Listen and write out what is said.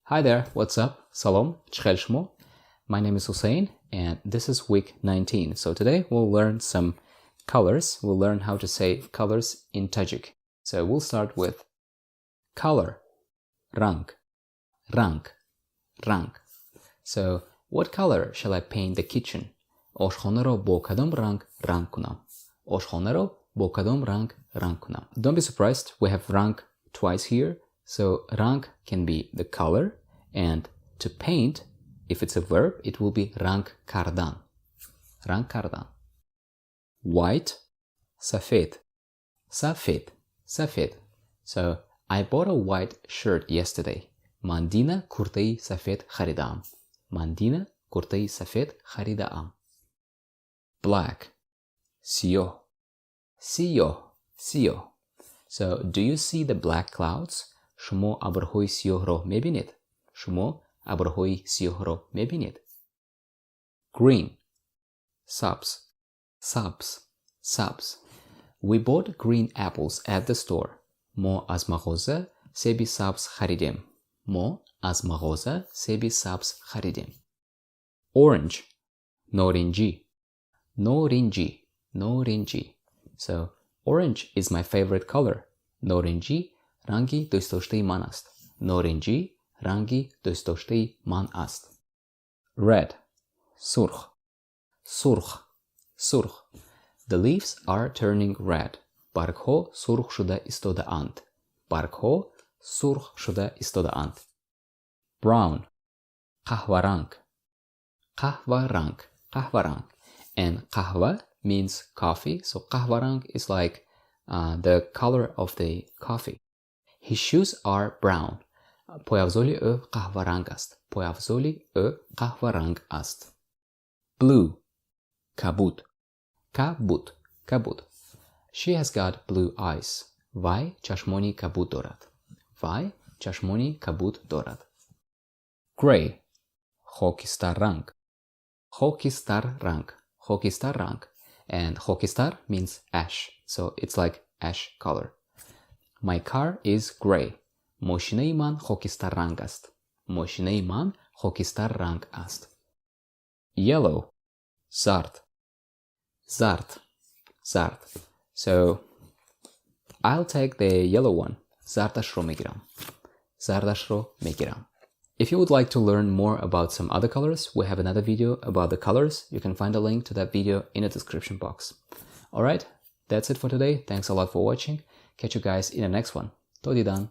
Hi there, what's up? Salom, chkhel shmo. My name is Hussein and this is week 19. So today we'll learn some colors. We'll learn how to say colors in Tajik. So we'll start with color, ранг, ранг. So what color shall I paint the kitchen? Ошхонаро бо кадом ранг кунам? Ошхонаро бо кадом ранг кунам? Don't be surprised, we have ранг twice here. So ранг can be the color, and to paint, if it's a verb, it will be ранг кардан. Ранг кардан. White, сафед. Сафед. So I bought a white shirt yesterday. Мандина куртаи сафед харидам. Мандина куртаи сафед харидам. Black, сиёҳ. So do you see the black clouds? شما ابرهای سیاه را میبینید؟ شما ابرهای سیاه را میبینید؟ Green, sabz. We bought green apples at the store. ما از مغازه سیب سبز خریدیم. Orange, نارنجی. So orange is my favorite color. نارنجی ранги дӯстдоштаи ман аст. Норинҷӣ ранги дӯстдоштаи ман аст. Red, сурх. The leaves are turning red. Баргҳо сурх шуда истодаанд. Brown, қаҳваранг. And қаҳва means coffee, so қаҳваранг is like the color of the coffee. His shoes are brown. Пойафзоли ӯ қаҳваранг аст. Blue, кабуд. She has got blue eyes. Вай чашмони кабуд дорад. Grey, хокистарранг. And хокистар means ash, so it's like ash color. My car is grey. Мошинаи ман хокистарранг аст. Yellow, зард. So I'll take the yellow one. Зардашро мегирам. If you would like to learn more about some other colors, we have another video about the colors. You can find a link to that video in the description box. Alright, that's it for today. Thanks a lot for watching. Catch you guys in the next one. Todidan.